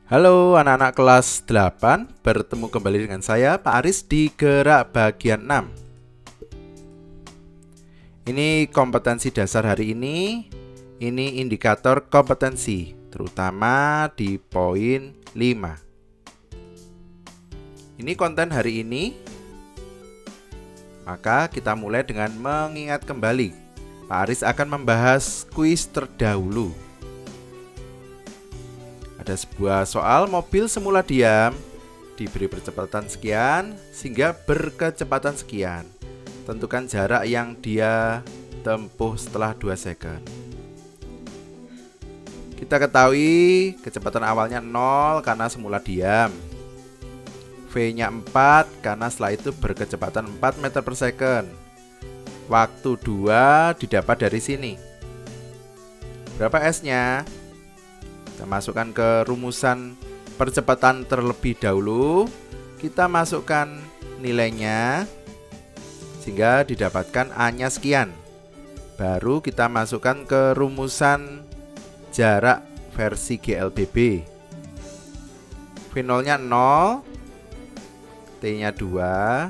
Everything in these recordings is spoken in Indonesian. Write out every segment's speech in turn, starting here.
Halo anak-anak kelas 8, bertemu kembali dengan saya Pak Aris di gerak bagian 6. Ini kompetensi dasar hari ini indikator kompetensi, terutama di poin 5. Ini konten hari ini. Maka kita mulai dengan mengingat kembali. Pak Aris akan membahas kuis terdahulu. Ada sebuah soal mobil semula diam, diberi percepatan sekian sehingga berkecepatan sekian. Tentukan jarak yang dia tempuh setelah 2 second. Kita ketahui kecepatan awalnya 0 karena semula diam, V-nya 4 karena setelah itu berkecepatan 4 meter per second. Waktu 2 didapat dari sini. Berapa S-nya? Kita masukkan ke rumusan percepatan terlebih dahulu. Kita masukkan nilainya sehingga didapatkan A-nya sekian. Baru kita masukkan ke rumusan jarak versi GLBB. V0-nya 0, T-nya 2,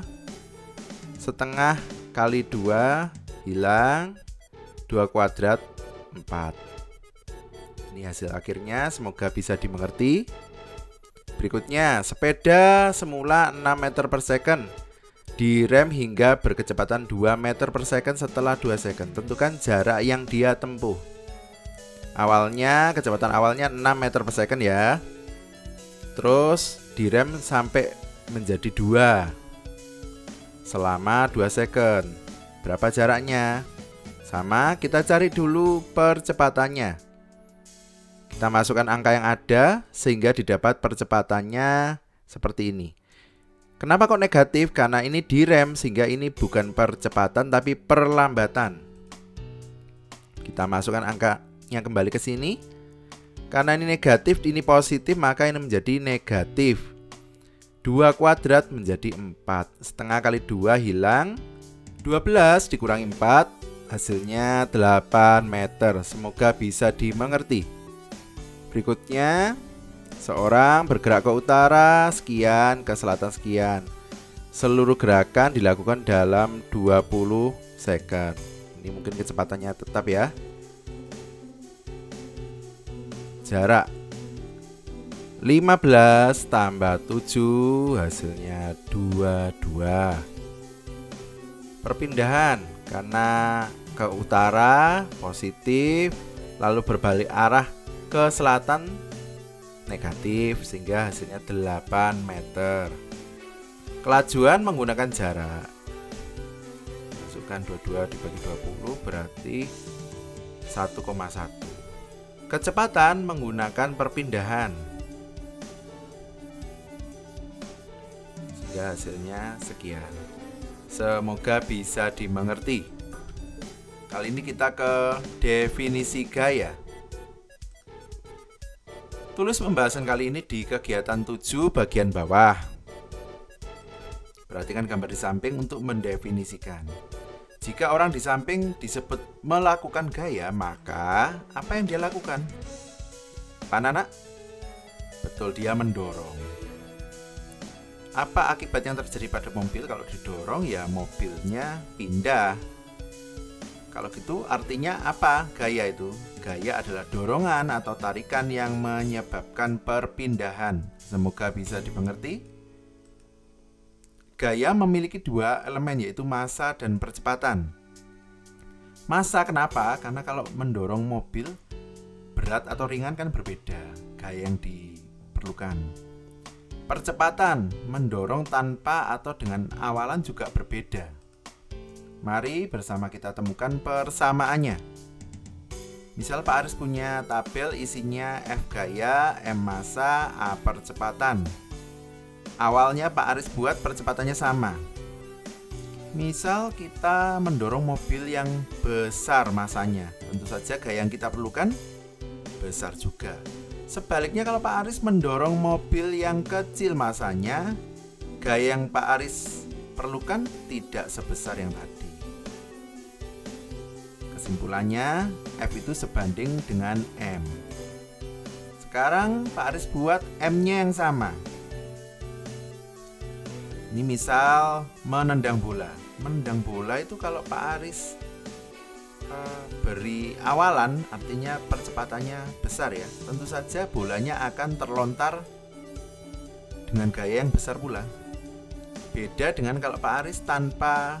setengah kali 2 hilang, 2 kuadrat 4. Ini hasil akhirnya, semoga bisa dimengerti. Berikutnya, sepeda semula 6 meter per second, direm hingga berkecepatan 2 meter per second setelah 2 second. Tentukan jarak yang dia tempuh. Awalnya, kecepatan awalnya 6 meter per second ya. Terus direm sampai menjadi 2 selama 2 second. Berapa jaraknya? Sama, kita cari dulu percepatannya. Kita masukkan angka yang ada sehingga didapat percepatannya seperti ini. Kenapa kok negatif? Karena ini direm sehingga ini bukan percepatan tapi perlambatan. Kita masukkan angkanya kembali ke sini. Karena ini negatif, ini positif, maka ini menjadi negatif. 2 kuadrat menjadi 4. Setengah kali 2 hilang, 12 dikurangi 4, hasilnya 8 meter. Semoga bisa dimengerti. Berikutnya, seorang bergerak ke utara sekian, ke selatan sekian. Seluruh gerakan dilakukan dalam 20 second. Ini mungkin kecepatannya tetap ya. Jarak 15 tambah 7 hasilnya 22. Perpindahan karena ke utara positif, lalu berbalik arah ke selatan negatif sehingga hasilnya 8 meter. Kelajuan menggunakan jarak. Masukkan 22 dibagi 20 berarti 1,1. Kecepatan menggunakan perpindahan sehingga hasilnya sekian. Semoga bisa dimengerti. Kali ini kita ke definisi gaya. Tulis pembahasan kali ini di kegiatan 7 bagian bawah. Perhatikan gambar di samping untuk mendefinisikan. Jika orang di samping disebut melakukan gaya, maka apa yang dia lakukan? Apa anak? Betul, dia mendorong. Apa akibat yang terjadi pada mobil kalau didorong? Ya mobilnya pindah. Kalau gitu artinya apa gaya itu? Gaya adalah dorongan atau tarikan yang menyebabkan perpindahan. Semoga bisa dimengerti. Gaya memiliki 2 elemen yaitu massa dan percepatan. Massa kenapa? Karena kalau mendorong mobil berat atau ringan kan berbeda gaya yang diperlukan. Percepatan mendorong tanpa atau dengan awalan juga berbeda. Mari bersama kita temukan persamaannya. Misal Pak Aris punya tabel isinya F gaya, M massa, A percepatan. Awalnya Pak Aris buat percepatannya sama. Misal kita mendorong mobil yang besar massanya, tentu saja gaya yang kita perlukan besar juga. Sebaliknya kalau Pak Aris mendorong mobil yang kecil massanya, gaya yang Pak Aris perlukan tidak sebesar yang tadi. Kesimpulannya, F itu sebanding dengan M. Sekarang Pak Aris buat M-nya yang sama. Ini misal menendang bola. Menendang bola itu kalau Pak Aris beri awalan, artinya percepatannya besar ya, tentu saja bolanya akan terlontar dengan gaya yang besar pula. Beda dengan kalau Pak Aris tanpa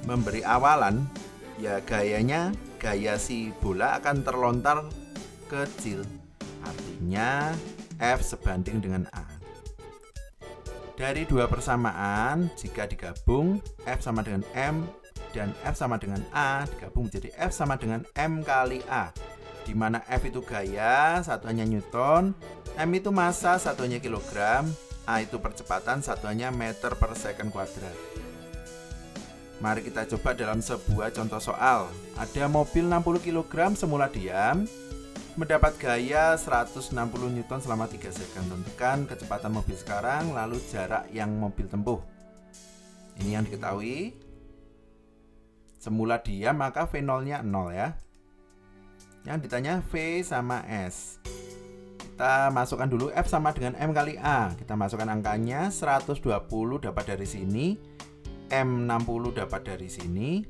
memberi awalan, ya gaya si bola akan terlontar kecil. Artinya F sebanding dengan A. Dari dua persamaan, jika digabung F sama dengan M dan F sama dengan A, digabung menjadi F sama dengan M kali A, di mana F itu gaya, satuannya Newton, M itu massa, satuannya kilogram, A itu percepatan, satuannya meter per second kuadrat. Mari kita coba dalam sebuah contoh soal. Ada mobil 60 kg semula diam, mendapat gaya 160 Newton selama 3 second. Tentukan kecepatan mobil sekarang, lalu jarak yang mobil tempuh. Ini yang diketahui. Semula diam maka V0-nya 0 ya. Yang ditanya V sama S. Kita masukkan dulu F sama dengan M kali A. Kita masukkan angkanya, 120 dapat dari sini, M60 dapat dari sini,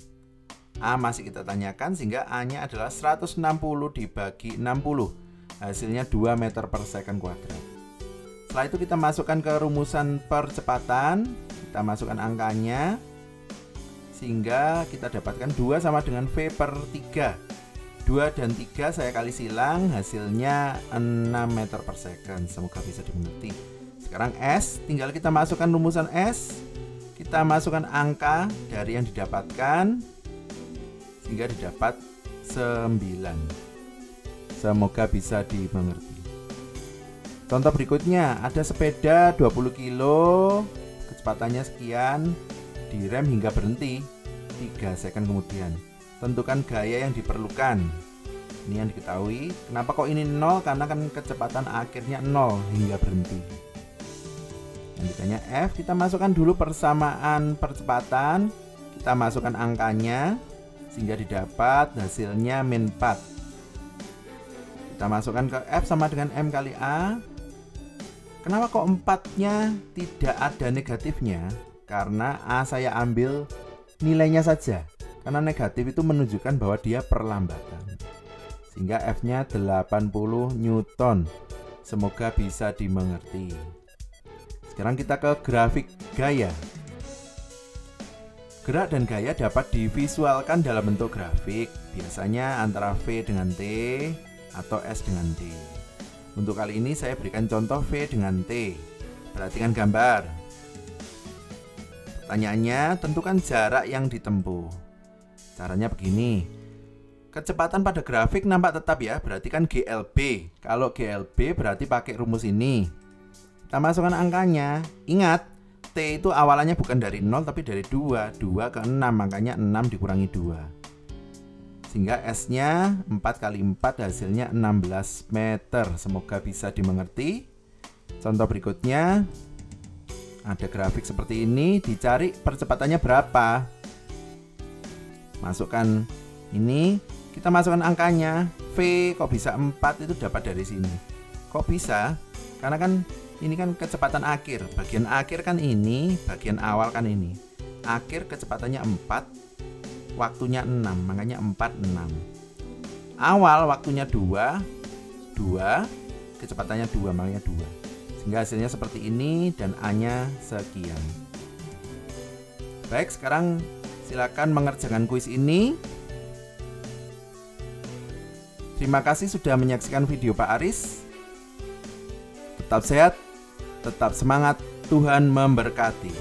A masih kita tanyakan, sehingga A-nya adalah 160 dibagi 60. Hasilnya 2 meter per second kuadrat. Setelah itu kita masukkan ke rumusan percepatan. Kita masukkan angkanya, sehingga kita dapatkan 2 sama dengan V per 3. 2 dan 3 saya kali silang, hasilnya 6 meter per second. Semoga bisa dimengerti. Sekarang S, tinggal kita masukkan rumusan S. Kita masukkan angka dari yang didapatkan, sehingga didapat 9. Semoga bisa dimengerti. Contoh berikutnya, ada sepeda 20 kilo, kecepatannya sekian, direm hingga berhenti 3 second kemudian. Tentukan gaya yang diperlukan. Ini yang diketahui. Kenapa kok ini 0? Karena kan kecepatan akhirnya 0 hingga berhenti. Yang ditanya F, kita masukkan dulu persamaan percepatan. Kita masukkan angkanya, sehingga didapat hasilnya min 4. Kita masukkan ke F sama dengan M kali A. Kenapa kok 4-nya tidak ada negatifnya? Karena A saya ambil nilainya saja. Karena negatif itu menunjukkan bahwa dia perlambatan. Sehingga F-nya 80 Newton. Semoga bisa dimengerti. Sekarang kita ke grafik gaya. Gerak dan gaya dapat divisualkan dalam bentuk grafik, biasanya antara V dengan T atau S dengan T. Untuk kali ini saya berikan contoh V dengan T. Perhatikan gambar. Pertanyaannya, tentukan jarak yang ditempuh. Caranya begini. Kecepatan pada grafik nampak tetap ya, berarti kan GLB. Kalau GLB berarti pakai rumus ini. Kita masukkan angkanya. Ingat, T itu awalannya bukan dari 0 tapi dari 2. 2 ke 6, makanya 6 dikurangi 2. Sehingga S-nya 4 kali 4 hasilnya 16 meter. Semoga bisa dimengerti. Contoh berikutnya. Ada grafik seperti ini, dicari percepatannya berapa. Masukkan ini, kita masukkan angkanya. V kok bisa 4 itu dapat dari sini. Kok bisa? Karena kan ini kan kecepatan akhir. Bagian akhir kan ini, bagian awal kan ini. Akhir kecepatannya 4, waktunya 6, makanya 4, 6. Awal waktunya 2, kecepatannya 2, makanya 2. Sehingga hasilnya seperti ini dan A-nya sekian. Baik, sekarang silakan mengerjakan kuis ini. Terima kasih sudah menyaksikan video Pak Aris. Tetap sehat, tetap semangat, Tuhan memberkati.